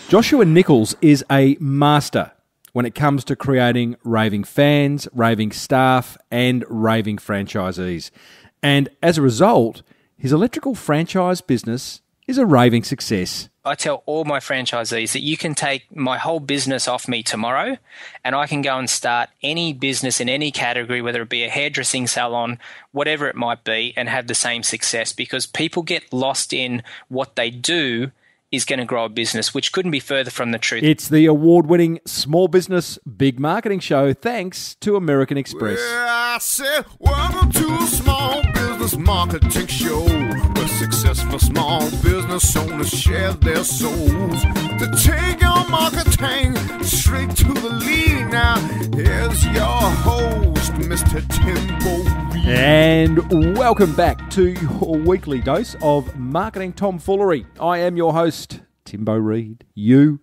Joshua Nichols is a master when it comes to creating raving fans, raving staff, and raving franchisees. And as a result, his electrical franchise business is a raving success. I tell all my franchisees that you can take my whole business off me tomorrow and I can go and start any business in any category, whether it be a hairdressing salon, whatever it might be, and have the same success, because people get lost in what they do is going to grow a business, which couldn't be further from the truth. It's the award-winning Small Business Big Marketing Show, thanks to American Express. Well, I said, welcome to a Small Business Marketing Show, where successful small business owners share their souls to take your marketing straight to the lead. Now, here's your host, Mr. Timbo Reid. And welcome back to your weekly dose of marketing tomfoolery. I am your host, Timbo Reid. You,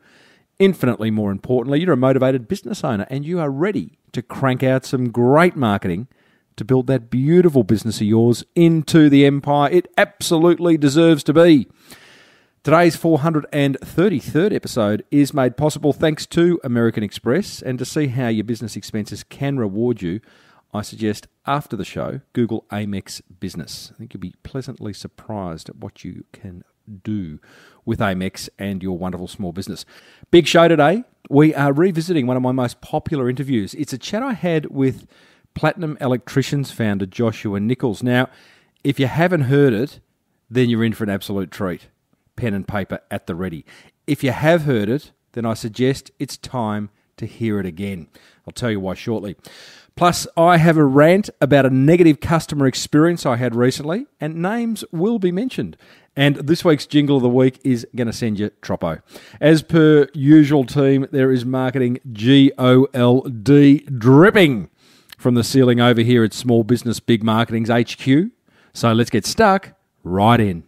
infinitely more importantly, you're a motivated business owner and you are ready to crank out some great marketing to build that beautiful business of yours into the empire it absolutely deserves to be. Today's 433rd episode is made possible thanks to American Express, and to see how your business expenses can reward you, I suggest after the show, Google Amex Business. I think you'll be pleasantly surprised at what you can do with Amex and your wonderful small business. Big show today. We are revisiting one of my most popular interviews. It's a chat I had with Platinum Electricians founder Joshua Nichols. Now, if you haven't heard it, then you're in for an absolute treat. Pen and paper at the ready. If you have heard it, then I suggest it's time to hear it again. I'll tell you why shortly. Plus, I have a rant about a negative customer experience I had recently, and names will be mentioned. And this week's jingle of the week is going to send you troppo. As per usual, team, there is marketing GOLD dripping from the ceiling over here at Small Business Big Marketing's HQ. So let's get stuck right in.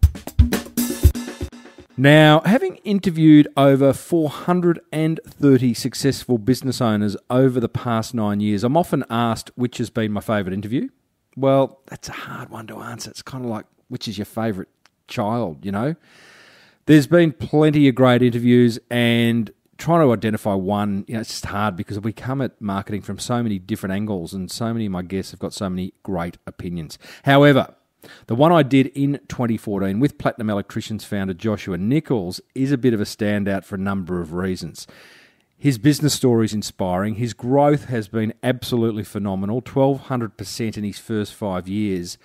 Now, having interviewed over 430 successful business owners over the past 9 years, I'm often asked which has been my favourite interview. Well, that's a hard one to answer. It's kind of like, which is your favourite child, you know? There's been plenty of great interviews, and trying to identify one, it's just hard because we come at marketing from so many different angles, and so many of my guests have got so many great opinions. However, the one I did in 2014 with Platinum Electricians founder Joshua Nichols is a bit of a standout for a number of reasons. His business story is inspiring. His growth has been absolutely phenomenal, 1,200% in his first 5 years,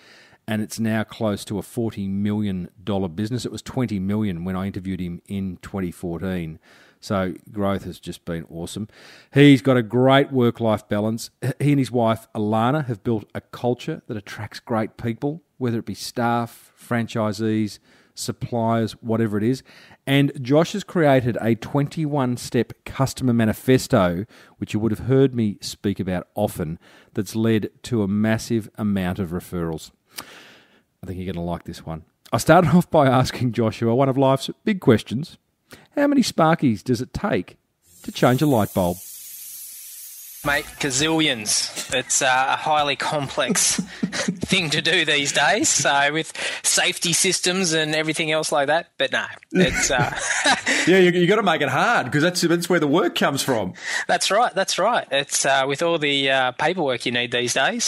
and it's now close to a $40 million business. It was $20 million when I interviewed him in 2014. So growth has just been awesome. He's got a great work-life balance. He and his wife, Alana, have built a culture that attracts great people, whether it be staff, franchisees, suppliers, whatever it is. And Josh has created a 21-step customer manifesto, which you would have heard me speak about often, that's led to a massive amount of referrals. I think you're going to like this one. I started off by asking Joshua one of life's big questions. How many Sparkies does it take to change a light bulb? Mate, gazillions. It's a highly complex thing to do these days. So with safety systems and everything else like that, but no, it's yeah, you got to make it hard because that's where the work comes from. That's right. It's with all the paperwork you need these days.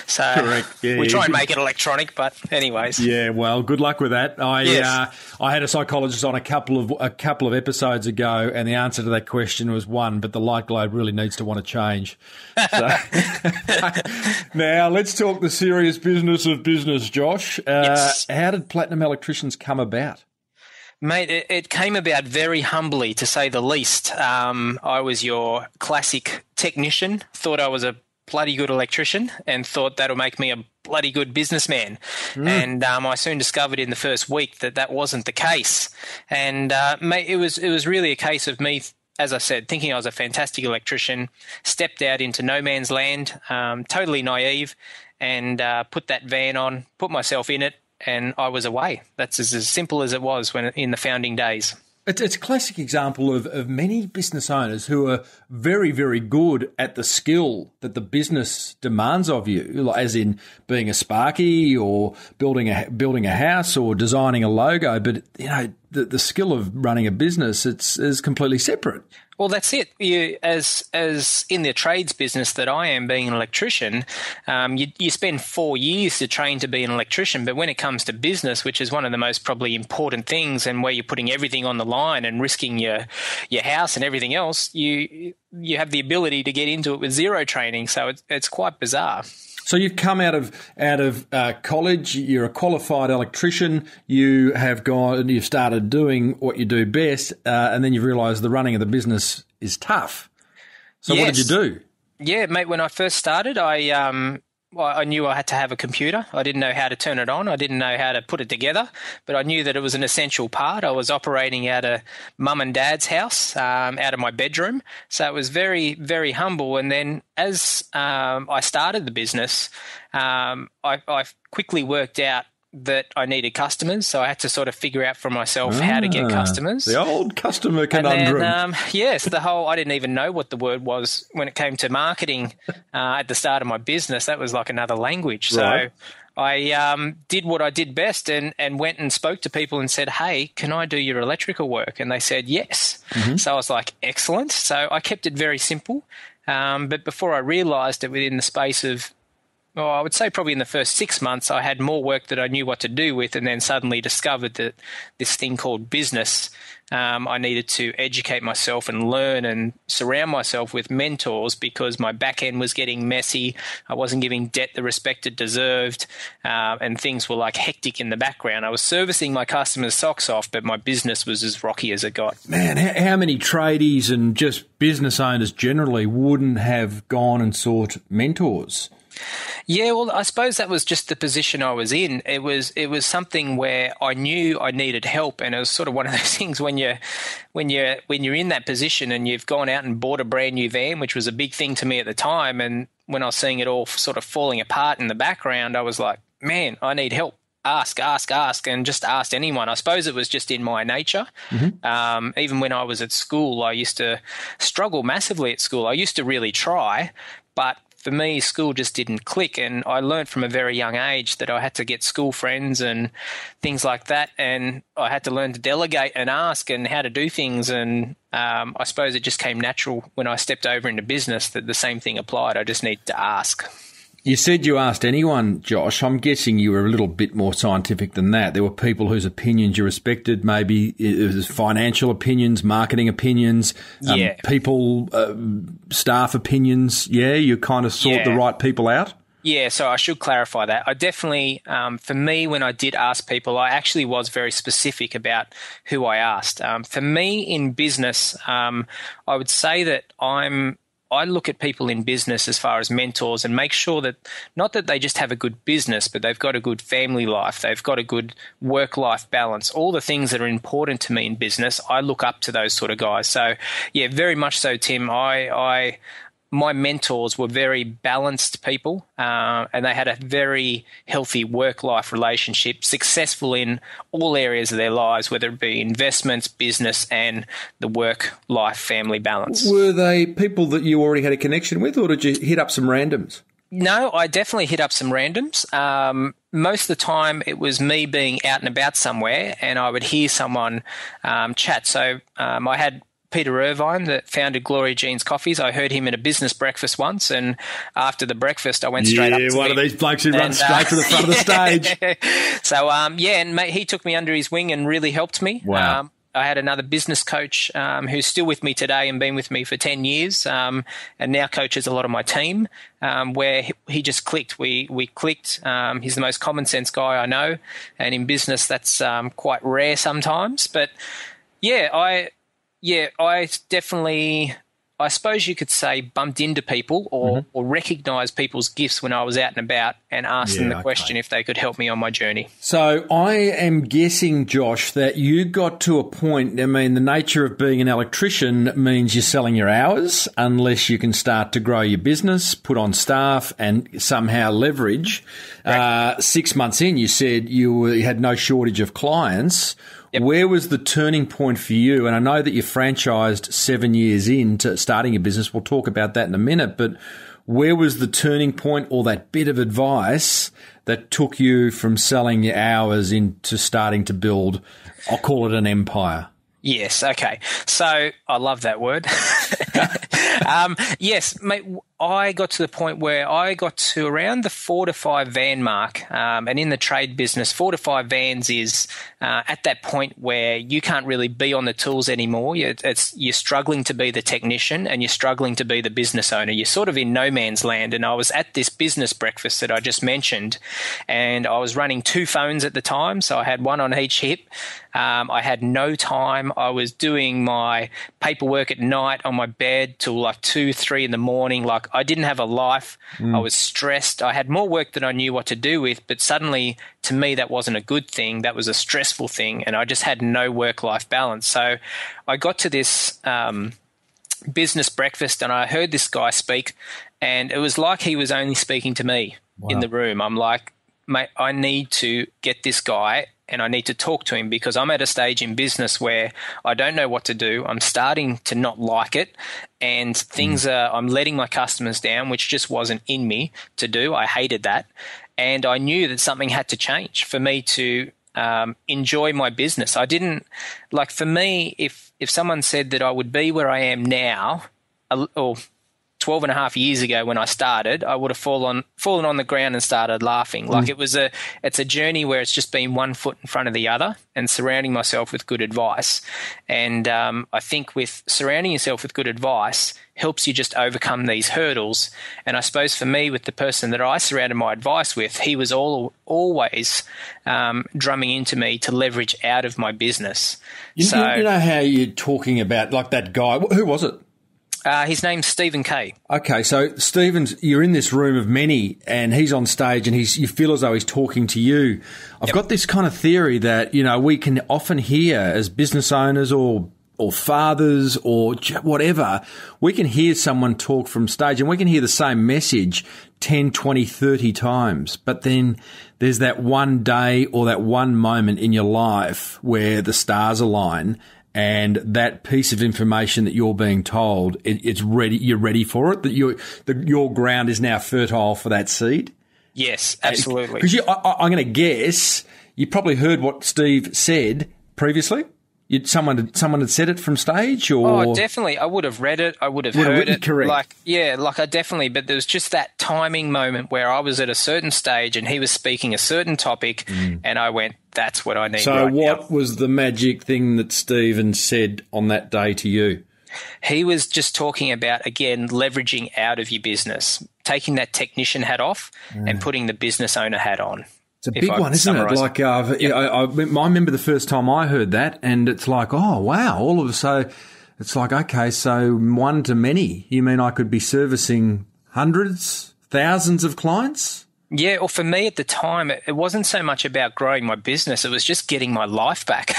So correct. Yeah, we try and make it electronic, but anyways. Yeah, well, good luck with that. I had a psychologist on a couple of episodes ago, and the answer to that question was one, but the light globe really needs to want to change. So, now, let's talk the serious business of business, Josh. Yes. How did Platinum Electricians come about? Mate, it came about very humbly, to say the least. I was your classic technician, thought I was a bloody good electrician, and thought that'll make me a bloody good businessman. And I soon discovered in the first week that wasn't the case. And mate, it was really a case of me, as I said, thinking I was a fantastic electrician, stepped out into no man's land, totally naive, and put that van on, put myself in it, and I was away. That's as simple as it was when in the founding days. It's a classic example of many business owners who are very, very good at the skill that the business demands of you, as in being a sparky or building a house or designing a logo. But, the skill of running a business, is completely separate. Well, that's it. You, as in the trades business that I am, being an electrician, you spend 4 years to train to be an electrician. But when it comes to business, which is one of the most probably important things, and where you're putting everything on the line and risking your house and everything else, you have the ability to get into it with zero training. So it's quite bizarre. So you've come out of college. You're a qualified electrician. You have gone and you've started doing what you do best, and then you've realised the running of the business is tough. So yes. What did you do? Yeah, mate. When I first started, I knew I had to have a computer. I didn't know how to turn it on. I didn't know how to put it together, but I knew that it was an essential part. I was operating out of mum and dad's house, out of my bedroom. So it was very, very humble. And then as I started the business, I quickly worked out that I needed customers, so I had to sort of figure out for myself how to get customers. The old customer conundrum. And then, yes, I didn't even know what the word was when it came to marketing at the start of my business. That was like another language. Right. So I did what I did best and went and spoke to people and said, hey, can I do your electrical work? And they said yes. Mm-hmm. So I was like, excellent. So I kept it very simple. But before I realised it, within the space of I would say probably in the first 6 months, I had more work that I knew what to do with, and then suddenly discovered that this thing called business, I needed to educate myself and learn and surround myself with mentors, because my back end was getting messy. I wasn't giving debt the respect it deserved, and things were like hectic in the background. I was servicing my customers' socks off, but my business was as rocky as it got. Man, how many tradies and just business owners generally wouldn't have gone and sought mentors? Yeah, well, I suppose that was just the position I was in. It was something where I knew I needed help, and it was sort of one of those things when you're in that position and you've gone out and bought a brand new van, which was a big thing to me at the time. And when I was seeing it all sort of falling apart in the background, I was like, man, I need help. Ask, and just asked anyone. I suppose it was just in my nature. Mm-hmm. Even when I was at school, I used to struggle massively at school. I used to really try, but for me, school just didn't click, and I learned from a very young age that I had to get school friends and things like that, and I had to learn to delegate and ask and how to do things, and I suppose it just came natural when I stepped over into business that the same thing applied. I just needed to ask. You said you asked anyone, Josh. I'm guessing you were a little bit more scientific than that. There were people whose opinions you respected, maybe it was financial opinions, marketing opinions, people, staff opinions. Yeah, you kind of sought the right people out? Yeah, so I should clarify that. I definitely, for me, when I did ask people, I actually was very specific about who I asked. For me in business, I would say that I look at people in business as far as mentors and make sure that not that they just have a good business, but they've got a good family life, they've got a good work-life balance, all the things that are important to me in business. I look up to those sort of guys. So, yeah, very much so, Tim. My mentors were very balanced people, and they had a very healthy work-life relationship, successful in all areas of their lives, whether it be investments, business, and the work-life family balance. Were they people that you already had a connection with, or did you hit up some randoms? No, I definitely hit up some randoms. Most of the time it was me being out and about somewhere, and I would hear someone chat. So I had Peter Irvine that founded Gloria Jean's Coffees. I heard him at a business breakfast once, and after the breakfast, I went straight up to one him. of these blokes who runs straight to the front of the stage. So, and mate, he took me under his wing and really helped me. Wow. I had another business coach who's still with me today and been with me for 10 years and now coaches a lot of my team, where he just clicked. We clicked. He's the most common sense guy I know, and in business that's quite rare sometimes. But, I definitely, I suppose you could say, bumped into people or recognized people's gifts when I was out and about, and ask them the question if they could help me on my journey. So I am guessing, Josh, that you got to a point, I mean, the nature of being an electrician means you're selling your hours unless you can start to grow your business, put on staff and somehow leverage. 6 months in, you said you had no shortage of clients. Yep. Where was the turning point for you? And I know that you franchised 7 years into starting a business. We'll talk about that in a minute. But where was the turning point or that bit of advice that took you from selling your hours into starting to build, I'll call it an empire? Yes. Okay. So I love that word. Yes, mate. I got to the point where I got to around the 4 to 5 van mark. And in the trade business, 4 to 5 vans is at that point where you can't really be on the tools anymore. You're struggling to be the technician and you're struggling to be the business owner. You're sort of in no man's land. And I was at this business breakfast that I just mentioned, and I was running 2 phones at the time. So I had one on each hip. I had no time. I was doing my paperwork at night on my bed till like 2, 3 in the morning. Like, I didn't have a life. I was stressed. I had more work than I knew what to do with, but suddenly to me that wasn't a good thing. That was a stressful thing, and I just had no work-life balance. So I got to this business breakfast and I heard this guy speak, and it was like he was only speaking to me in the room. I'm like, mate, I need to get this guy and I need to talk to him because I'm at a stage in business where I don't know what to do. I'm starting to not like it, and I'm letting my customers down, which just wasn't in me to do. I hated that. And I knew that something had to change for me to enjoy my business. I didn't, like, for me, if someone said that I would be where I am now, or 12 and a half years ago when I started, I would have fallen on the ground and started laughing. Like, it's a journey where it's just been one foot in front of the other and surrounding myself with good advice. And I think with surrounding yourself with good advice helps you just overcome these hurdles. And I suppose for me, with the person that I surrounded my advice with, he was always drumming into me to leverage out of my business. You know how you're talking about, like, that guy, who was it? His name's Stephen K. Okay, so Stephen's, you're in this room of many, and he's on stage, and you feel as though he's talking to you. I've got this kind of theory that, you know, we can often hear as business owners or fathers or whatever, we can hear someone talk from stage, and we can hear the same message 10, 20, 30 times. But then there's that one day or that one moment in your life where the stars align, and that piece of information that you're being told, it's ready. You're ready for it. That your ground is now fertile for that seed. Yes, absolutely. Because I'm going to guess you probably heard what Steve said previously. Someone had said it from stage, or? Oh, definitely. I would have read it. I would have heard it. Correct. I definitely. But there was just that timing moment where I was at a certain stage and he was speaking a certain topic, and I went, "That's what I need." So, what was the magic thing that Stephen said on that day to you? He was just talking about, again, leveraging out of your business, taking that technician hat off and putting the business owner hat on. It's a big one, isn't it? Like, I remember the first time I heard that, and it's like, oh, wow, all of a sudden, it's like, okay, so one to many. You mean I could be servicing hundreds, thousands of clients? Yeah, or for me at the time, it wasn't so much about growing my business. It was just getting my life back.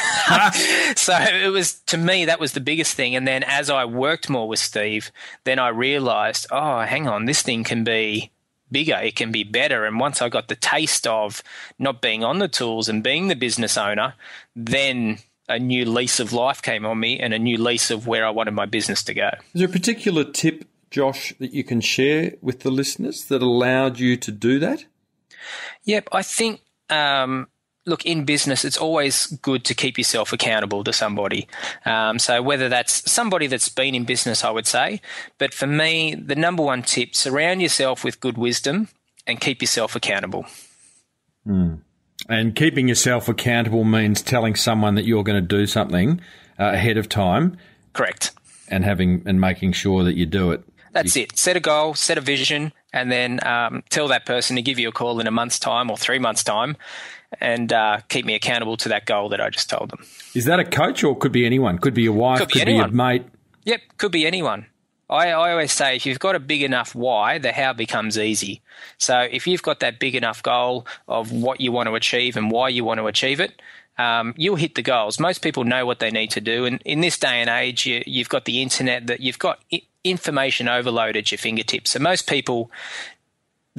So it was, to me, that was the biggest thing. And then as I worked more with Steve, then I realized, oh, hang on, this thing can be bigger, it can be better. And once I got the taste of not being on the tools and being the business owner, then a new lease of life came on me and a new lease of where I wanted my business to go. Is there a particular tip, Josh, that you can share with the listeners that allowed you to do that? Yep, I think look, in business, it's always good to keep yourself accountable to somebody. So whether that's somebody that's been in business, I would say. But for me, the number one tip, surround yourself with good wisdom and keep yourself accountable. And keeping yourself accountable means telling someone that you're going to do something ahead of time. Correct. And making sure that you do it. That's it. Set a goal, set a vision, and then tell that person to give you a call in a month's time or 3 months' time, and keep me accountable to that goal that I just told them. Is that a coach, or could be anyone? Could be your wife, could be anyone. Your mate? Yep, could be anyone. I always say if you've got a big enough why, the how becomes easy. So if you've got that big enough goal of what you want to achieve and why you want to achieve it, you'll hit the goals. Most people know what they need to do. And in this day and age, you've got the internet, that you've got information overload at your fingertips. So most people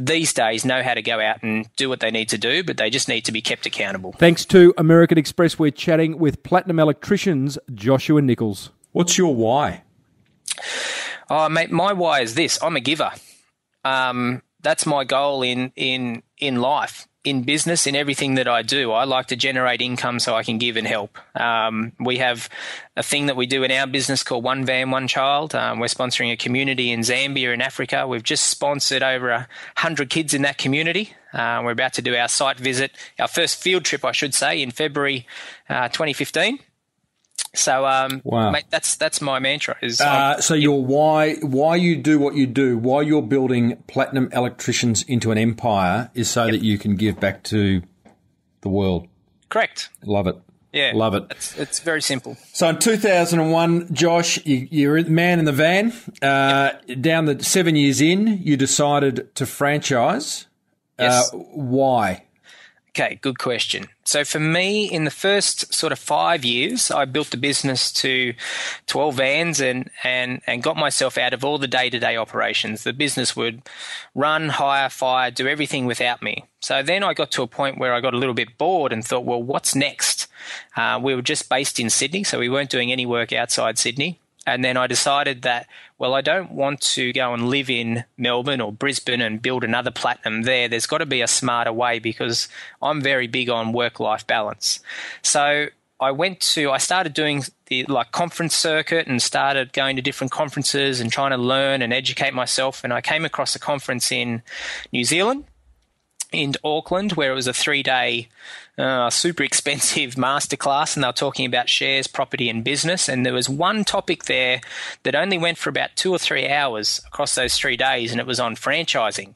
these days know how to go out and do what they need to do, but they just need to be kept accountable. Thanks to American Express, we're chatting with Platinum Electricians, Joshua Nichols. What's your why? Oh, mate, my why is this. I'm a giver. That's my goal in life, in business, in everything that I do. I like to generate income so I can give and help. We have a thing that we do in our business called One Van, One Child. We're sponsoring a community in Zambia in Africa. We've just sponsored over 100 kids in that community. We're about to do our site visit, our first field trip, I should say, in February 2015. So, wow. Mate, that's my mantra. So your why you do what you do, why you're building Platinum Electricians into an empire, is so that you can give back to the world. Correct. Love it. Yeah. Love it. It's very simple. So in 2001, Josh, you're the man in the van. Down the 7 years in, you decided to franchise. Yes. Why? Okay, good question. So for me, in the first sort of 5 years, I built the business to 12 vans and got myself out of all the day-to-day operations. The business would run, hire, fire, do everything without me. So then I got to a point where I got a little bit bored and thought, well, what's next? We were just based in Sydney, so we weren't doing any work outside Sydney. And then I decided that, well, I don't want to go and live in Melbourne or Brisbane and build another Platinum there. There's got to be a smarter way, because I'm very big on work-life balance. So I started doing the conference circuit and started going to different conferences and trying to learn and educate myself. And I came across a conference in New Zealand, in Auckland, where it was a 3-day super expensive masterclass, and they were talking about shares, property and business. And there was one topic there that only went for about 2 or 3 hours across those 3 days, and it was on franchising.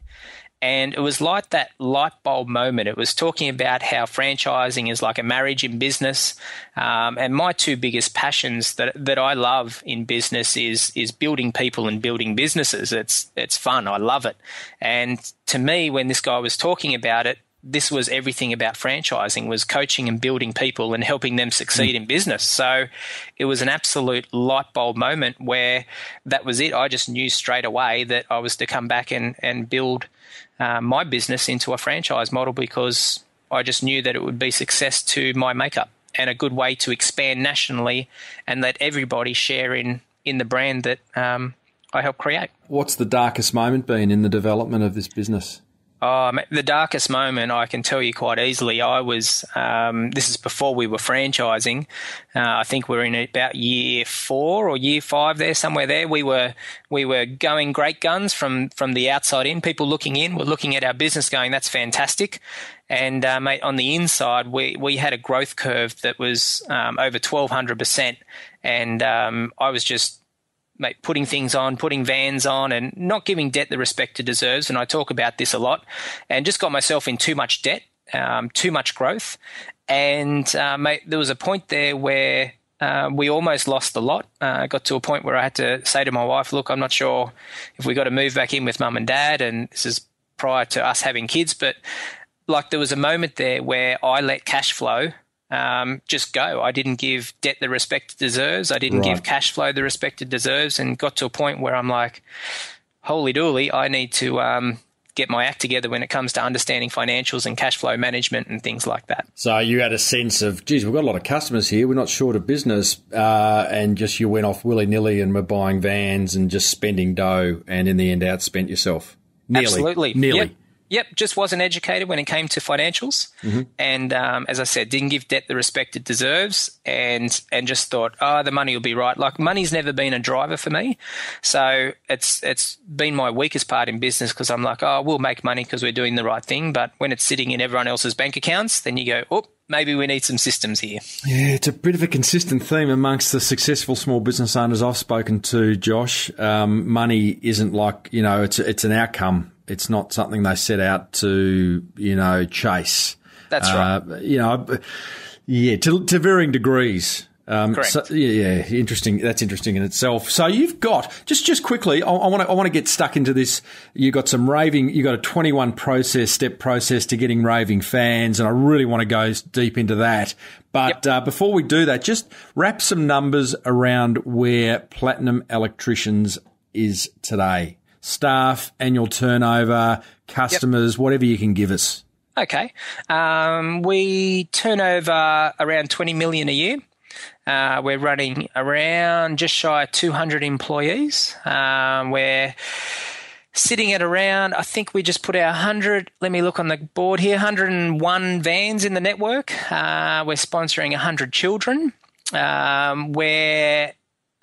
And it was like that light bulb moment. It was talking about how franchising is like a marriage in business. And my two biggest passions that I love in business is building people and building businesses. It's fun. I love it. And to me, when this guy was talking about it, this was everything about franchising, was coaching and building people and helping them succeed in business. So it was an absolute light bulb moment where that was it. I just knew straight away that I was to come back and build my business into a franchise model, because I just knew that it would be success to my makeup and a good way to expand nationally and let everybody share in the brand that I helped create. What's the darkest moment been in the development of this business? The darkest moment, I can tell you quite easily. I was, this is before we were franchising. I think we're in about year 4 or year 5 there, somewhere there. We were going great guns from the outside in. People looking in were looking at our business going, that's fantastic. And, mate, on the inside, we had a growth curve that was over 1,200%. And I was just, mate, putting things on, putting vans on, and not giving debt the respect it deserves. And I talk about this a lot, and just got myself in too much debt, too much growth. And, mate, there was a point there where we almost lost the lot. Got to a point where I had to say to my wife, look, I'm not sure if we got to move back in with mum and dad. And this is prior to us having kids. But there was a moment there where I let cash flow just go. I didn't give debt the respect it deserves. I didn't give cash flow the respect it deserves, and got to a point where I'm like, holy dooly, I need to get my act together when it comes to understanding financials and cash flow management and things like that. So you had a sense of, geez, we've got a lot of customers here. We're not short of business. And just you went off willy-nilly and were buying vans and just spending dough, and in the end outspent yourself. Absolutely. Nearly. Yep, just wasn't educated when it came to financials. Mm-hmm. And as I said, didn't give debt the respect it deserves, and just thought, the money will be right. Money's never been a driver for me. So it's been my weakest part in business, because I'm like, we'll make money because we're doing the right thing. But when it's sitting in everyone else's bank accounts, then you go, maybe we need some systems here. Yeah, it's a bit of a consistent theme amongst the successful small business owners I've spoken to, Josh. Money isn't it's an outcome. It's not something they set out to, chase. That's right. To varying degrees. Correct. So, yeah, interesting. That's interesting in itself. So you've got just quickly. I want to get stuck into this. You got some raving. You got a 21 step process to getting raving fans, and I really want to go deep into that. But before we do that, just wrap some numbers around where Platinum Electricians is today. Staff, annual turnover, customers, whatever you can give us. Okay. We turn over around 20 million a year. We're running around just shy of 200 employees. We're sitting at around, I think we just put our 100, let me look on the board here, 101 vans in the network. We're sponsoring 100 children. We're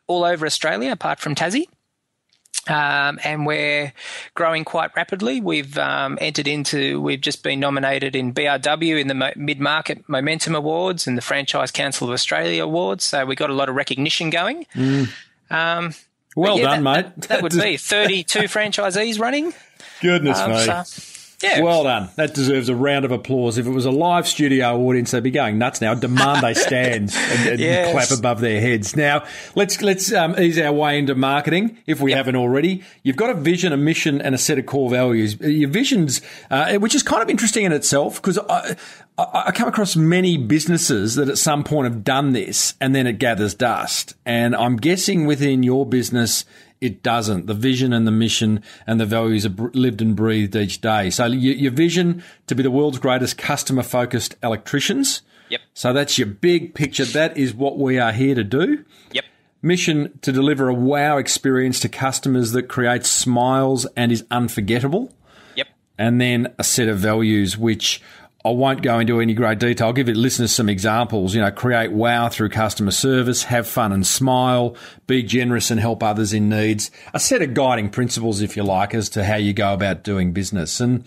all over Australia, apart from Tassie. And we're growing quite rapidly. We've just been nominated in BRW in the Mid-Market Momentum Awards and the Franchise Council of Australia Awards. So we got a lot of recognition going. Well done, mate. That would be 32 franchisees running. Goodness me. Yeah. Well done. That deserves a round of applause. If it was a live studio audience, they'd be going nuts now. Demand they stand and Yes. clap above their heads. Now, let's ease our way into marketing, if we haven't already. You've got a vision, a mission, and a set of core values. Your vision's, which is kind of interesting in itself, because I come across many businesses that at some point have done this and then it gathers dust. And I'm guessing within your business, it doesn't. The vision and the mission and the values are lived and breathed each day. So your vision to be the world's greatest customer-focused electricians. Yep. So that's your big picture. That is what we are here to do. Yep. Mission to deliver a wow experience to customers that creates smiles and is unforgettable. Yep. And then a set of values, which I won't go into any great detail. I'll give you listeners some examples. Create wow through customer service, have fun and smile, be generous and help others in needs. A set of guiding principles, if you like, as to how you go about doing business. And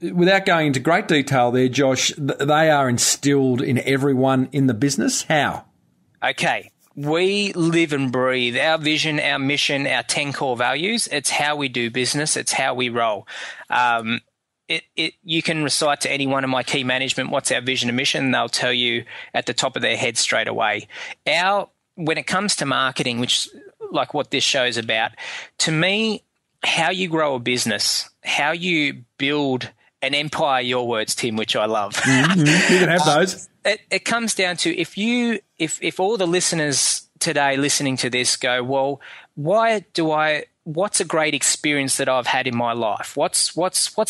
without going into great detail there, Josh, they are instilled in everyone in the business. How? Okay. We live and breathe our vision, our mission, our 10 core values. It's how we do business. It's how we roll. You can recite to any one of my key management what's our vision and mission, and they'll tell you at the top of their head straight away. When it comes to marketing, which like what this show's about, to me, how you grow a business, how you build an empire, your words, Tim, which I love. Mm-hmm. You can have those. It comes down to if all the listeners today listening to this go, well, what's a great experience that I've had in my life? What's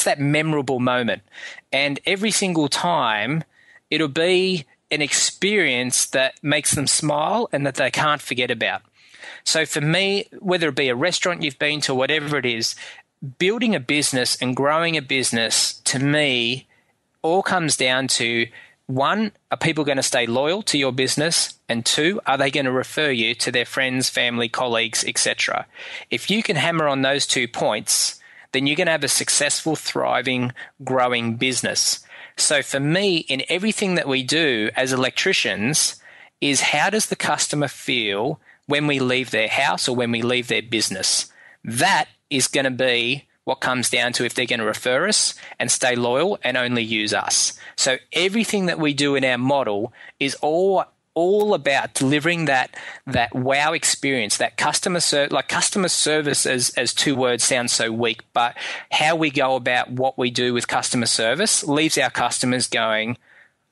that memorable moment? And every single time it'll be an experience that makes them smile and that they can't forget about. So for me, whether it be a restaurant you've been to, whatever it is, building a business and growing a business, to me, all comes down to, one, are people going to stay loyal to your business? And two, are they going to refer you to their friends, family, colleagues, etc.? If you can hammer on those 2 points, then you're going to have a successful, thriving, growing business. So for me, in everything that we do as electricians, is how does the customer feel when we leave their house or when we leave their business? That is going to be what comes down to if they're going to refer us and stay loyal and only use us. So everything that we do in our model is all about delivering that wow experience, that customer service as 2 words sounds so weak, but how we go about what we do with customer service leaves our customers going,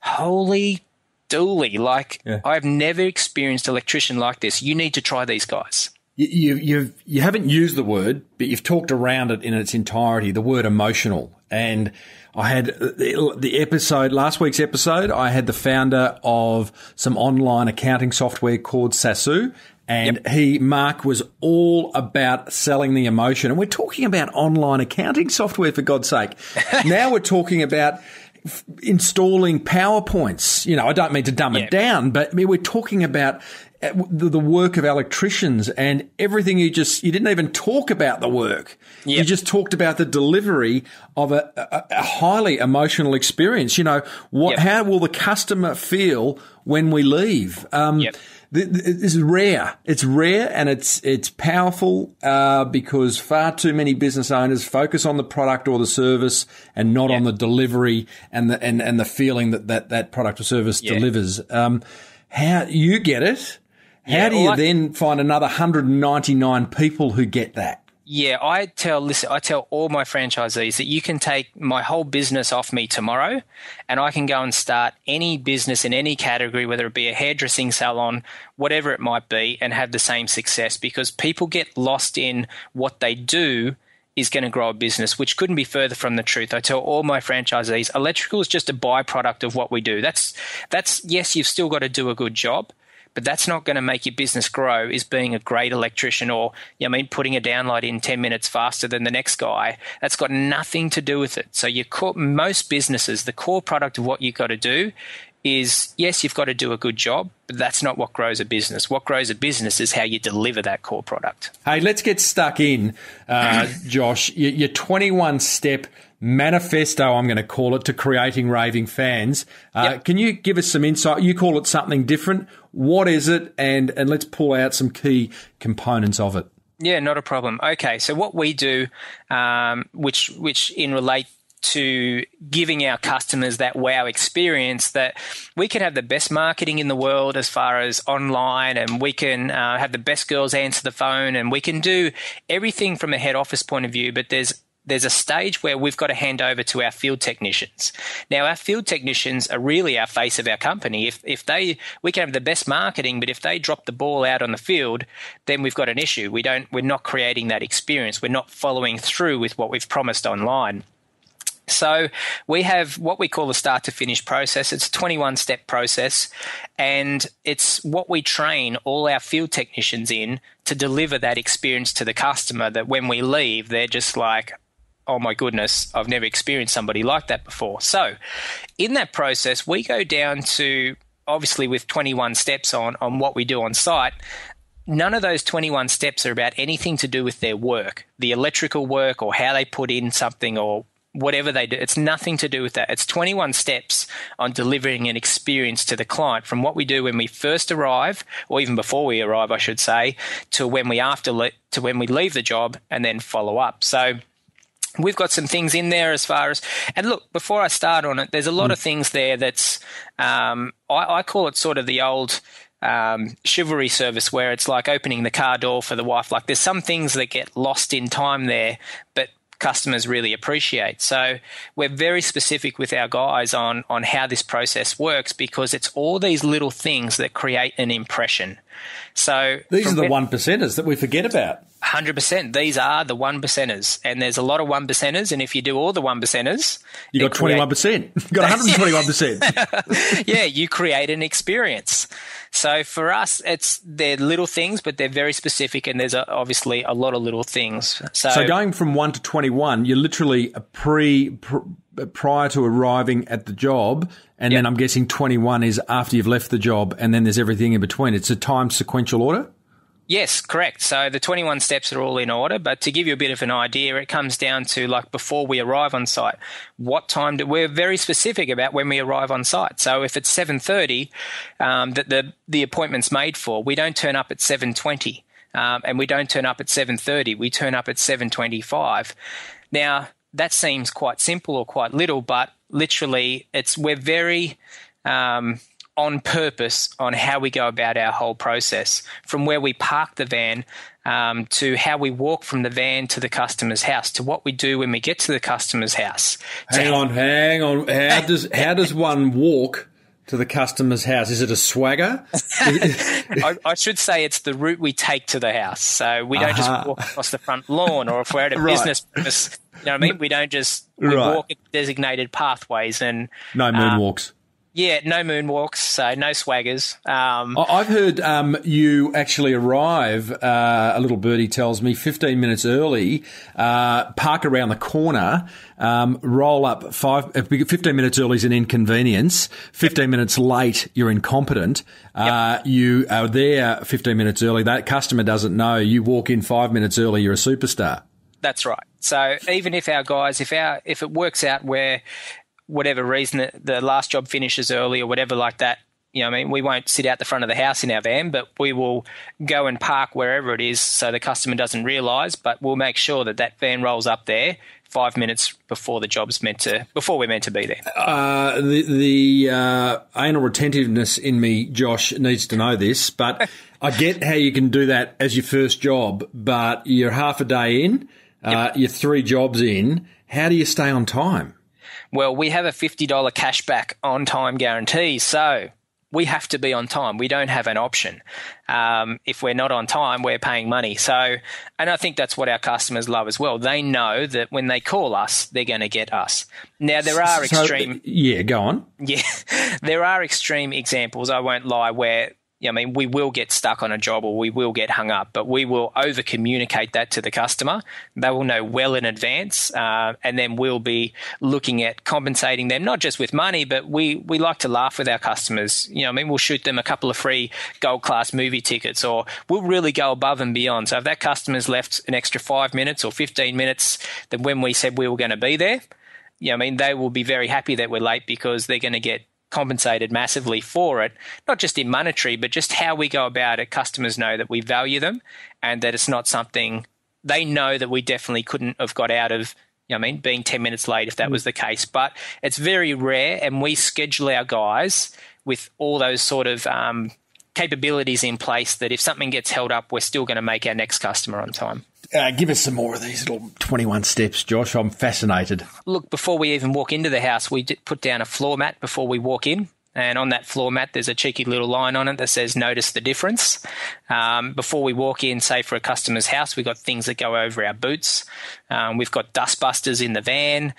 holy dooly, I've never experienced an electrician like this. You need to try these guys. You haven't used the word, but you've talked around it in its entirety, the word emotional. And I had last week's episode, I had the founder of some online accounting software called Sasu, and Mark was all about selling the emotion. And we're talking about online accounting software, for God's sake. Now we're talking about installing PowerPoints. I don't mean to dumb it down, but we're talking about the work of electricians and everything. You didn't even talk about the work. Yep. You just talked about the delivery of a highly emotional experience. How will the customer feel when we leave? This is rare. It's rare and it's powerful because far too many business owners focus on the product or the service and not on the delivery and the feeling that product or service delivers. How you get it? How do you then find another 199 people who get that? Yeah, I tell all my franchisees that you can take my whole business off me tomorrow and I can go and start any business in any category, whether it be a hairdressing salon, whatever it might be, and have the same success, because people get lost in what they do is going to grow a business, which couldn't be further from the truth. I tell all my franchisees, electrical is just a byproduct of what we do. That's yes, you've still got to do a good job, but that's not going to make your business grow, is being a great electrician or, putting a downlight in 10 minutes faster than the next guy. That's got nothing to do with it. So most businesses, the core product of what you've got to do is, yes, you've got to do a good job, but that's not what grows a business. What grows a business is how you deliver that core product. Hey, let's get stuck in, Josh. Your 21-step manifesto, I'm going to call it, to creating raving fans. Yep. Can you give us some insight? You call it something different. What is it? And let's pull out some key components of it. Yeah, not a problem. Okay, so what we do, which in relate to giving our customers that wow experience, that we can have the best marketing in the world as far as online, and we can have the best girls answer the phone, and we can do everything from a head office point of view, but there's a stage where we've got to hand over to our field technicians. Now, our field technicians are really our face of our company. We can have the best marketing, but if they drop the ball out on the field, then we've got an issue. We're not creating that experience. We're not following through with what we've promised online. So we have what we call a start to finish process. It's a 21-step process, and it's what we train all our field technicians in to deliver that experience to the customer, that when we leave, they're just like, oh my goodness, I've never experienced somebody like that before. So in that process, we go down to, obviously with 21 steps on what we do on site. None of those 21 steps are about anything to do with their work, the electrical work or how they put in something or whatever they do. It's nothing to do with that. It's 21 steps on delivering an experience to the client, from what we do when we first arrive, or even before we arrive, I should say, to when we leave the job, and then follow up. So we've got some things in there as far as, and look, before I start on it, there's a lot of things there that's, I call it sort of the old chivalry service, where it's like opening the car door for the wife. Like, there's some things that get lost in time there, but customers really appreciate. So we're very specific with our guys on how this process works, because it's all these little things that create an impression. So these are the 1%ers that we forget about. 100%. These are the 1%ers, and there's a lot of 1%ers. And if you do all the 1%ers, you got 21%. You got 121%. Yeah, you create an experience. So for us, they're little things, but they're very specific, and there's obviously a lot of little things. So going from 1 to 21, you're literally prior to arriving at the job, and then I'm guessing 21 is after you've left the job, and then there's everything in between. It's a time sequential order? Yes, correct. So the 21 steps are all in order, but to give you a bit of an idea, it comes down to, like, before we arrive on site, what time we're very specific about when we arrive on site. So if it's 7:30 that the appointment's made for, we don't turn up at 7:20, and we don't turn up at 7:30. We turn up at 7:25. Now, that seems quite simple or quite little, but literally we're very on purpose on how we go about our whole process, from where we park the van to how we walk from the van to the customer's house, to what we do when we get to the customer's house. Hang on. How does one walk to the customer's house? Is it a swagger? I should say it's the route we take to the house. So we don't just walk across the front lawn, or if we're at a business premise, you know what I mean? We don't just walk at designated pathways. And no moonwalks. Yeah, no moonwalks, so no swaggers. I've heard you actually arrive, a little birdie tells me, 15 minutes early, park around the corner, roll up 15 minutes early is an inconvenience. 15 minutes late, you're incompetent. You are there 15 minutes early. That customer doesn't know. You walk in 5 minutes early, you're a superstar. That's right. So even if our guys, if it works out where, whatever reason, the last job finishes early or whatever like that, you know what I mean, we won't sit out the front of the house in our van, but we will go and park wherever it is so the customer doesn't realise, but we'll make sure that van rolls up there 5 minutes before before we're meant to be there. The anal retentiveness in me, Josh, needs to know this, but I get how you can do that as your first job, but you're half a day in, you're 3 jobs in. How do you stay on time? Well, we have a $50 cashback on time guarantee, so we have to be on time. We don't have an option. If we're not on time, we're paying money. So, and I think that's what our customers love as well. They know that when they call us, they're going to get us. Now, there are extreme... Yeah, go on. Yeah, there are extreme examples, I won't lie, where we will get stuck on a job or we will get hung up, but we will over-communicate that to the customer. They will know well in advance, and then we'll be looking at compensating them, not just with money, but we like to laugh with our customers. We'll shoot them a couple of free gold-class movie tickets, or we'll really go above and beyond. So if that customer's left an extra 5 minutes or 15 minutes than when we said we were going to be there, they will be very happy that we're late because they're going to get compensated massively for it, not just in monetary, but just how we go about it. Customers know that we value them and that it's not something they know that we definitely couldn't have got out of, being 10 minutes late if that was the case. But it's very rare, and we schedule our guys with all those sort of capabilities in place that if something gets held up, we're still going to make our next customer on time. Give us some more of these little 21 steps, Josh. I'm fascinated. Look, before we even walk into the house, we put down a floor mat before we walk in. And on that floor mat, there's a cheeky little line on it that says, notice the difference. Before we walk in, say for a customer's house, we've got things that go over our boots. We've got dust busters in the van.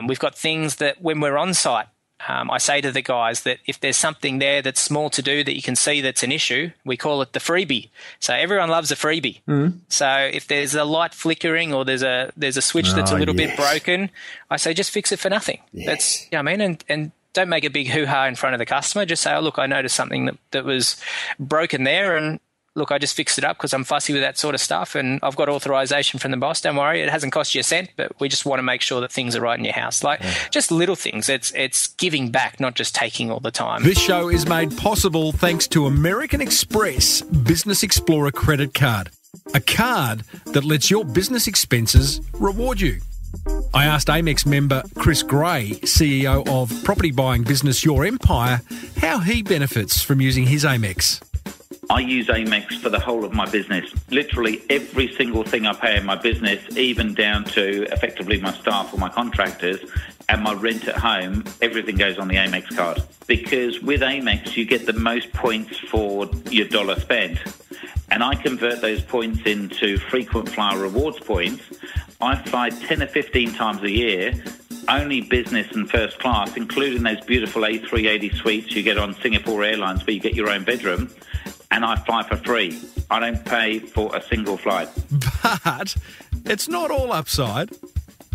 We've got things that when we're on site, I say to the guys that if there's something there that's small to do that you can see that's an issue, we call it the freebie. So everyone loves a freebie. Mm. So if there's a light flickering or there's a switch that's a little bit broken, I say just fix it for nothing. Yes. That's and don't make a big hoo-ha in front of the customer. Just say, oh, look, I noticed something that was broken there, and look, I just fixed it up because I'm fussy with that sort of stuff, and I've got authorization from the boss. Don't worry, it hasn't cost you a cent, but we just want to make sure that things are right in your house. Just little things. It's giving back, not just taking all the time. This show is made possible thanks to American Express Business Explorer Credit Card, a card that lets your business expenses reward you. I asked Amex member Chris Gray, CEO of property buying business Your Empire, how he benefits from using his Amex. I use Amex for the whole of my business. Literally every single thing I pay in my business, even down to effectively my staff or my contractors and my rent at home, everything goes on the Amex card. Because with Amex, you get the most points for your dollar spent. And I convert those points into frequent flyer rewards points. I fly 10 or 15 times a year, only business and first class, including those beautiful A380 suites you get on Singapore Airlines where you get your own bedroom. And I fly for free. I don't pay for a single flight. But it's not all upside,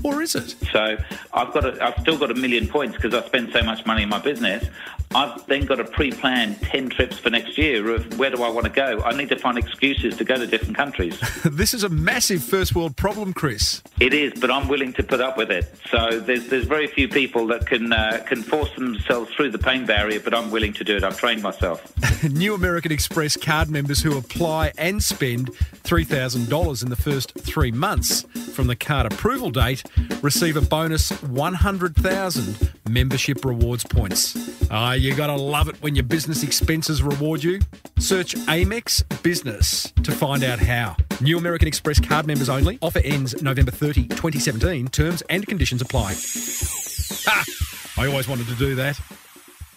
or is it? So I've still got 1 million points because I spend so much money in my business. I've then got a pre-planned 10 trips for next year of where do I want to go. I need to find excuses to go to different countries. This is a massive first world problem, Chris. It is, but I'm willing to put up with it. So there's very few people that can force themselves through the pain barrier, but I'm willing to do it. I've trained myself. New American Express card members who apply and spend $3,000 in the first 3 months from the card approval date receive a bonus 100,000 membership rewards points. You got to love it when your business expenses reward you. Search Amex Business to find out how. New American Express card members only. Offer ends November 30, 2017. Terms and conditions apply. I always wanted to do that.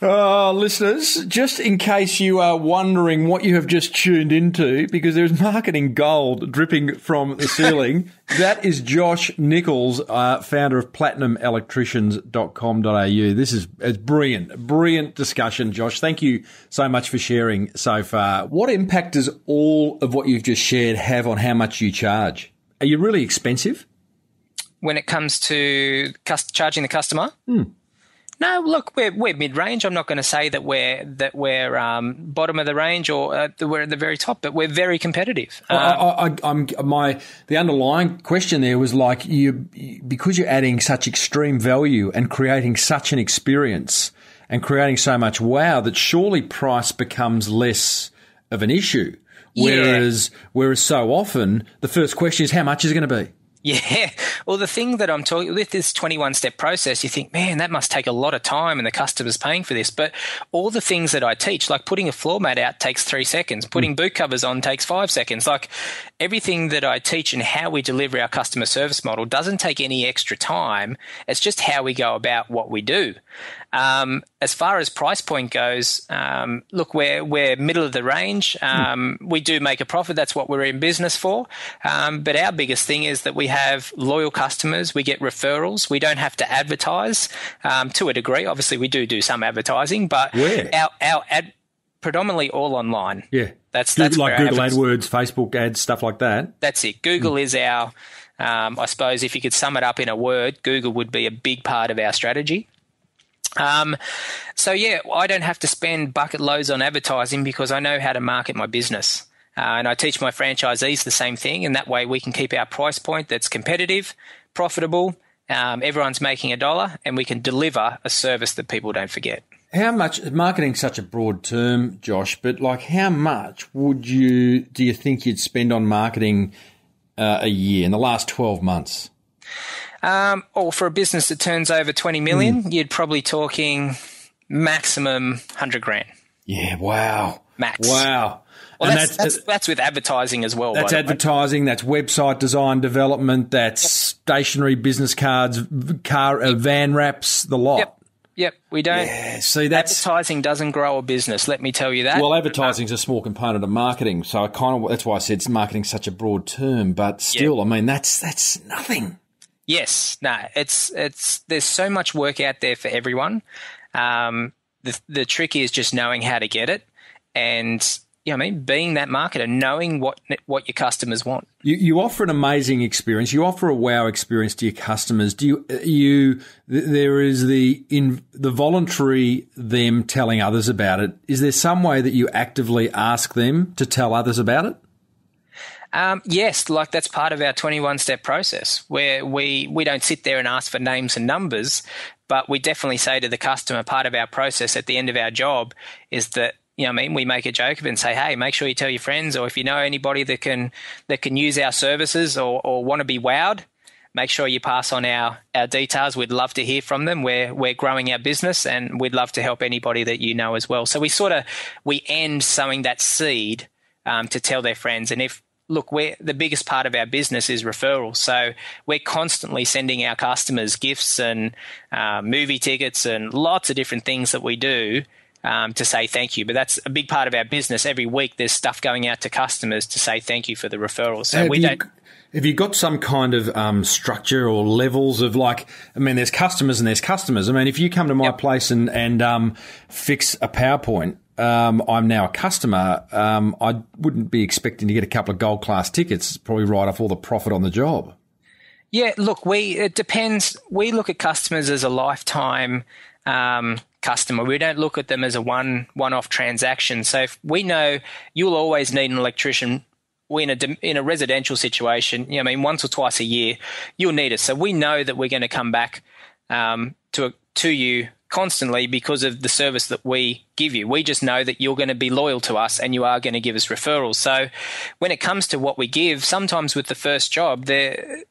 Listeners, just in case you are wondering what you have just tuned into, because there's marketing gold dripping from the ceiling, that is Josh Nichols, founder of platinumelectricians.com.au. This is brilliant discussion, Josh. Thank you so much for sharing so far. What impact does all of what you've just shared have on how much you charge? Are you really expensive? When it comes to charging the customer? No, look, we're mid-range. I'm not going to say that we're bottom of the range or that we're at the very top, but we're very competitive. The underlying question there was like because you're adding such extreme value and creating such an experience and creating so much wow that surely price becomes less of an issue. Whereas so often the first question is how much is it going to be? Yeah. Well, the thing that I'm talking with this 21-step process, you think, man, that must take a lot of time and the customer's paying for this. But all the things that I teach, like putting a floor mat out takes 3 seconds. Putting boot covers on takes 5 seconds. Like everything that I teach and how we deliver our customer service model doesn't take any extra time. It's just how we go about what we do. As far as price point goes, look, we're middle of the range. We do make a profit. That's what we're in business for. But our biggest thing is that we have loyal customers. We get referrals. We don't have to advertise to a degree. Obviously, we do some advertising, but our ad predominantly all online. Yeah, that's like Google AdWords, Facebook ads, stuff like that. That's it. Google is our. I suppose if you could sum it up in a word, Google would be a big part of our strategy. So yeah, I don't have to spend bucket loads on advertising because I know how to market my business. And I teach my franchisees the same thing, and that way we can keep our price point that's competitive, profitable, everyone's making $1, and we can deliver a service that people don't forget. How much, marketing's such a broad term, Josh, but like how much do you think you'd spend on marketing a year in the last 12 months? Or for a business that turns over 20 million, you'd probably talking maximum 100 grand. Yeah, wow. Max. Wow. Well, that's with advertising as well. That's advertising, that's website design development, that's stationery business cards, van wraps, the lot. Yep, we don't. Yeah, see, advertising doesn't grow a business. Let me tell you that. Well, advertising is a small component of marketing, so that's why I said marketing's such a broad term. But still, I mean, that's nothing. Yes, no, it's there's so much work out there for everyone. The trick is just knowing how to get it, and being that marketer, knowing what your customers want. You offer an amazing experience. You offer a wow experience to your customers. There is the voluntary them telling others about it. Is there some way that you actively ask them to tell others about it? Yes, like that's part of our 21-step process where we don't sit there and ask for names and numbers, but we definitely say to the customer, part of our process at the end of our job is that, we make a joke of it and say, hey, make sure you tell your friends, or if you know anybody that can use our services or want to be wowed, make sure you pass on our details. We'd love to hear from them. We're growing our business and we'd love to help anybody that you know as well. So we end sowing that seed to tell their friends. And the biggest part of our business is referrals. So we're constantly sending our customers gifts and movie tickets and lots of different things that we do to say thank you. But that's a big part of our business. Every week there's stuff going out to customers to say thank you for the referrals. So have you got some kind of structure or levels of there's customers and there's customers. I mean, if you come to my place and fix a PowerPoint, I'm now a customer. I wouldn't be expecting to get a couple of gold class tickets, probably write off all the profit on the job. Yeah, look, it depends. We look at customers as a lifetime customer. We don't look at them as a one-off transaction. So if we know you'll always need an electrician in a residential situation, once or twice a year, you'll need us. So we know that we're going to come back to you constantly because of the service that we give you. We just know that you're going to be loyal to us and you are going to give us referrals. So when it comes to what we give, sometimes with the first job,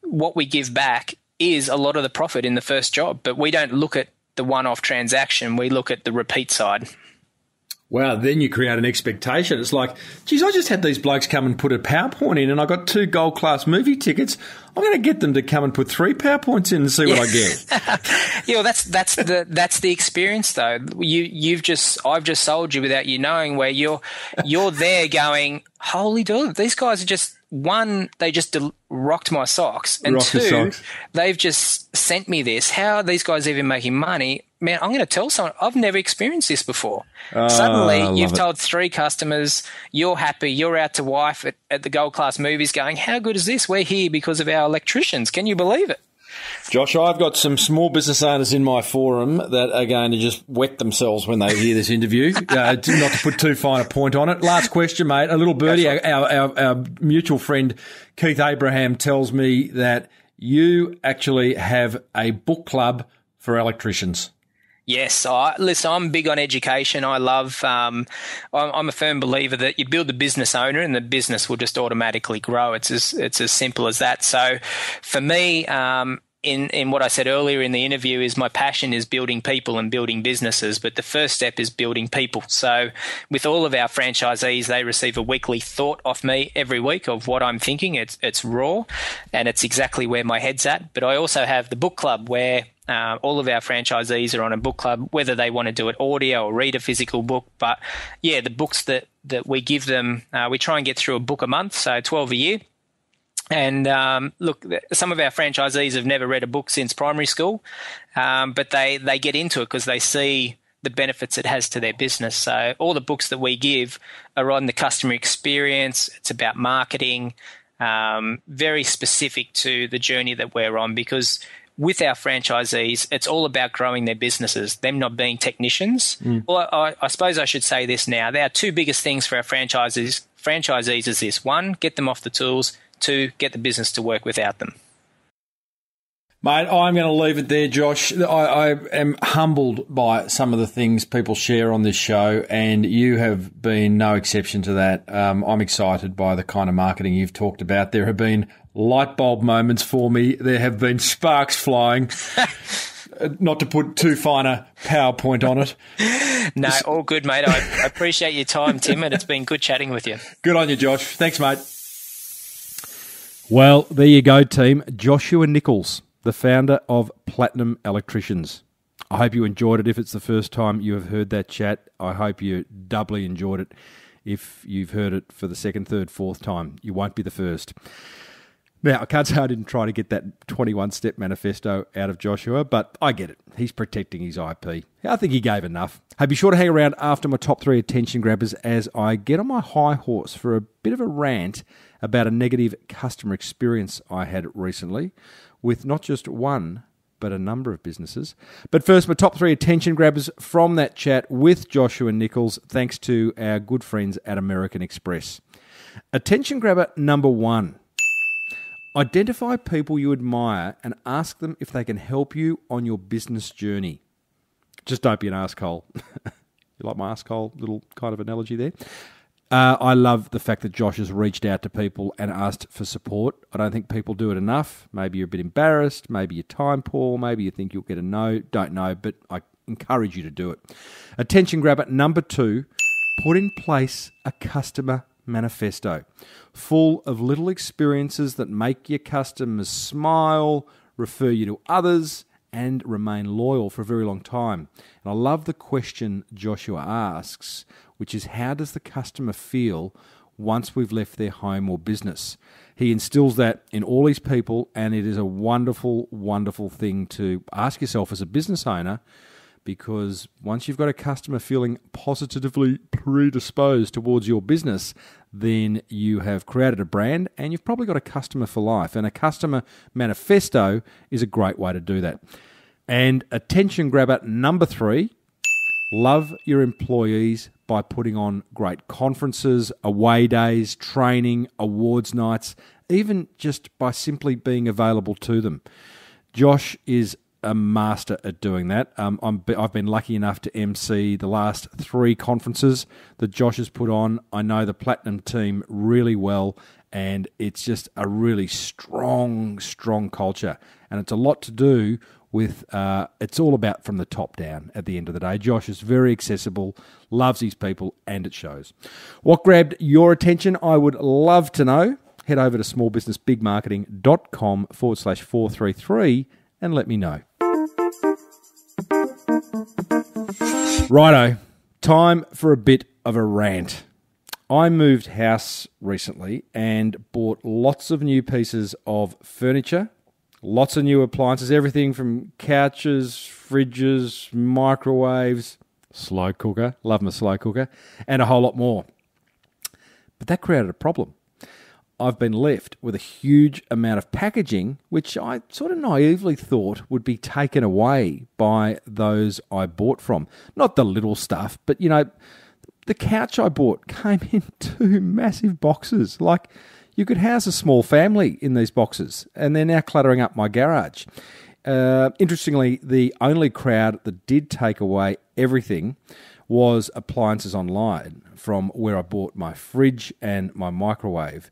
what we give back is a lot of the profit in the first job, but we don't look at the one-off transaction. We look at the repeat side. Wow, then you create an expectation. It's like, geez, I just had these blokes come and put a PowerPoint in and I got 2 gold class movie tickets. I'm going to get them to come and put 3 PowerPoints in and see what I get. Yeah, well, that's the experience though. I've just sold you without you knowing, where you're there going, holy dog, these guys are just, one, they just rocked my socks, and two, they've just sent me this. How are these guys even making money? Man, I'm going to tell someone, I've never experienced this before. Suddenly, you've told 3 customers, you're happy, you're out to wife at the Gold Class Movies going, how good is this? We're here because of our electricians. Can you believe it? Josh, I've got some small business owners in my forum that are going to just wet themselves when they hear this interview, not to put too fine a point on it. Last question, mate. A little birdie, our mutual friend Keith Abraham tells me that you actually have a book club for electricians. Yes, listen, I'm big on education. I love, I'm a firm believer that you build the business owner and the business will just automatically grow. It's as simple as that. So for me, in what I said earlier in the interview is my passion is building people and building businesses, but the first step is building people. So with all of our franchisees, they receive a weekly thought off me every week of what I'm thinking. It's raw and it's exactly where my head's at. But I also have the book club where all of our franchisees are on a book club, whether they want to do it audio or read a physical book. But yeah, the books that we give them, we try and get through a book a month, so 12 a year. And look, some of our franchisees have never read a book since primary school, but they get into it because they see the benefits it has to their business. So all the books that we give are on the customer experience. It's about marketing, very specific to the journey that we're on, because with our franchisees, it's all about growing their businesses, them not being technicians. Well, I suppose I should say this now. Our two biggest things for our franchisees is this. One, get them off the tools. Two, get the business to work without them. Mate, I'm going to leave it there, Josh. I am humbled by some of the things people share on this show, and you have been no exception to that. I'm excited by the kind of marketing you've talked about. There have been light bulb moments for me. There have been sparks flying. Not to put too fine a PowerPoint on it. No, all good, mate. I appreciate your time, Tim, and it's been good chatting with you. Good on you, Josh. Thanks, mate. Well, there you go, team. Joshua Nichols, the founder of Platinum Electricians. I hope you enjoyed it. If it's the first time you have heard that chat, I hope you doubly enjoyed it. If you've heard it for the second, third, fourth time, you won't be the first. Now, I can't say I didn't try to get that 21-step manifesto out of Joshua, but I get it. He's protecting his IP. I think he gave enough. Hey, be sure to hang around after my top 3 attention grabbers as I get on my high horse for a bit of a rant about a negative customer experience I had recently with not just one, but a number of businesses. But first, my top 3 attention grabbers from that chat with Joshua Nichols, thanks to our good friends at American Express. Attention grabber number 1. Identify people you admire and ask them if they can help you on your business journey. Just don't be an arsehole. You like my arsehole little kind of analogy there? I love the fact that Josh has reached out to people and asked for support. I don't think people do it enough. Maybe you're a bit embarrassed. Maybe you're time poor. Maybe you think you'll get a no. Don't know, but I encourage you to do it. Attention grabber number 2, put in place a customer manifesto full of little experiences that make your customers smile, refer you to others, and remain loyal for a very long time. And I love the question Joshua asks, which is, how does the customer feel once we've left their home or business? He instills that in all his people, and it is a wonderful, wonderful thing to ask yourself as a business owner, because once you've got a customer feeling positively predisposed towards your business, then you have created a brand and you've probably got a customer for life. And a customer manifesto is a great way to do that. And attention grabber number 3, love your employees by putting on great conferences, away days, training, awards nights, even just by simply being available to them. Josh is a master at doing that. I've been lucky enough to MC the last 3 conferences that Josh has put on. I know the Platinum team really well, and it's just a really strong culture. And it's a lot to do with, it's all about from the top down at the end of the day. Josh is very accessible, loves his people, and it shows. What grabbed your attention, I would love to know. Head over to smallbusinessbigmarketing.com/433 and let me know. Righto, time for a bit of a rant. I moved house recently and bought lots of new pieces of furniture, lots of new appliances, everything from couches, fridges, microwaves, slow cooker, love my slow cooker, and a whole lot more. But that created a problem. I've been left with a huge amount of packaging, which I sort of naively thought would be taken away by those I bought from. Not the little stuff, but, you know, the couch I bought came in 2 massive boxes. Like, you could house a small family in these boxes, and they're now cluttering up my garage. Interestingly, the only crowd that did take away everything was appliances online, from where I bought my fridge and my microwave.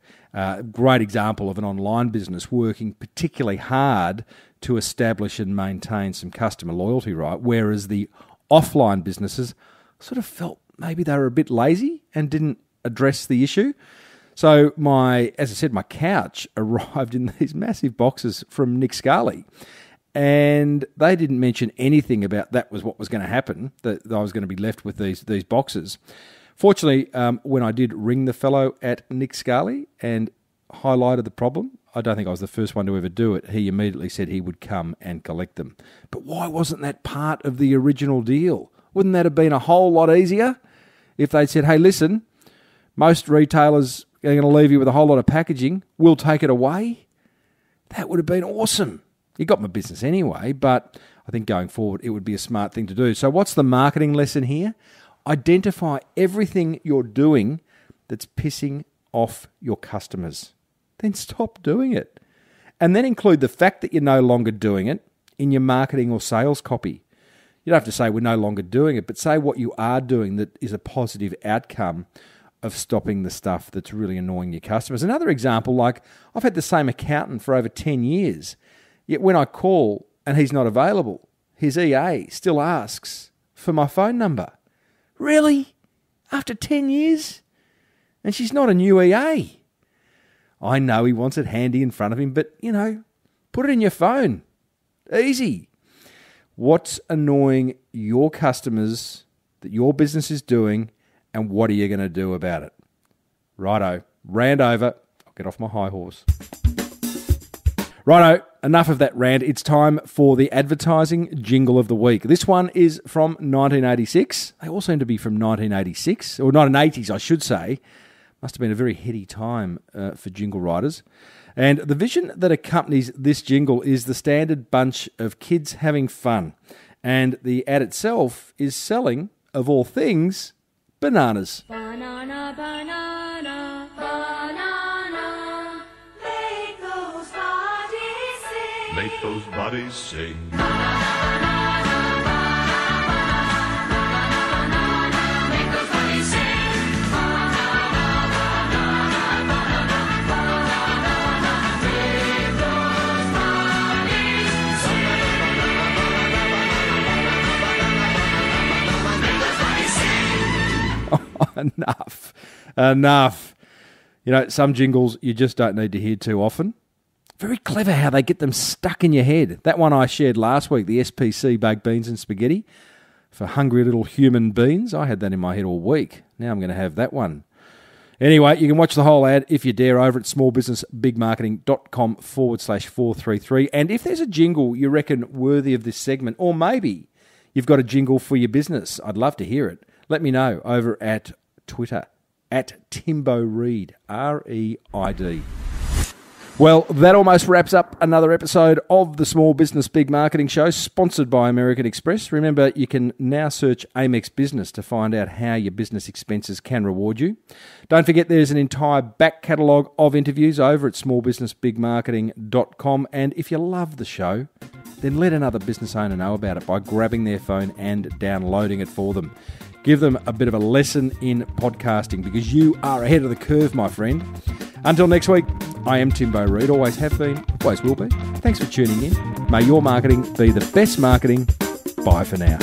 Great example of an online business working particularly hard to establish and maintain some customer loyalty, right? Whereas the offline businesses sort of felt maybe they were a bit lazy and didn't address the issue. So as I said, my couch arrived in these massive boxes from Nick Scully. And they didn't mention anything about that was what was going to happen, that I was going to be left with these boxes. Fortunately, when I did ring the fellow at Nick Scully and highlighted the problem, I don't think I was the first one to ever do it, he immediately said he would come and collect them. But why wasn't that part of the original deal? Wouldn't that have been a whole lot easier if they'd said, hey, listen, most retailers are going to leave you with a whole lot of packaging, we'll take it away? That would have been awesome. You got my business anyway, but I think going forward it would be a smart thing to do. So what's the marketing lesson here? Identify everything you're doing that's pissing off your customers. Then stop doing it. And then include the fact that you're no longer doing it in your marketing or sales copy. You don't have to say we're no longer doing it, but say what you are doing that is a positive outcome of stopping the stuff that's really annoying your customers. Another example, like I've had the same accountant for over 10 years. Yet when I call and he's not available, his EA still asks for my phone number. Really? After 10 years? And she's not a new EA. I know he wants it handy in front of him, but, put it in your phone. Easy. What's annoying your customers that your business is doing, and what are you going to do about it? Righto. Rant over. I'll get off my high horse. Righto, enough of that rant. It's time for the advertising jingle of the week. This one is from 1986. They all seem to be from 1986, or 1980s, I should say. Must have been a very heady time for jingle writers. And the vision that accompanies this jingle is the standard bunch of kids having fun. And the ad itself is selling, of all things, bananas. Banana, banana, banana, make those bodies sing. Make those bodies sing. Enough. Some jingles you just don't need to hear too often. Very clever how they get them stuck in your head. That one I shared last week, the SPC baked beans and spaghetti for hungry little human beings. I had that in my head all week. Now I'm going to have that one. Anyway, you can watch the whole ad if you dare over at smallbusinessbigmarketing.com/433. And if there's a jingle you reckon worthy of this segment, or maybe you've got a jingle for your business, I'd love to hear it. Let me know over at Twitter, at Timbo Reid, R-E-I-D. Well, that almost wraps up another episode of the Small Business Big Marketing Show, sponsored by American Express. Remember, you can now search Amex Business to find out how your business expenses can reward you. Don't forget there's an entire back catalogue of interviews over at smallbusinessbigmarketing.com. And if you love the show, then let another business owner know about it by grabbing their phone and downloading it for them. Give them a bit of a lesson in podcasting, because you are ahead of the curve, my friend. Until next week, I am Timbo Reid, always have been, always will be. Thanks for tuning in. May your marketing be the best marketing. Bye for now.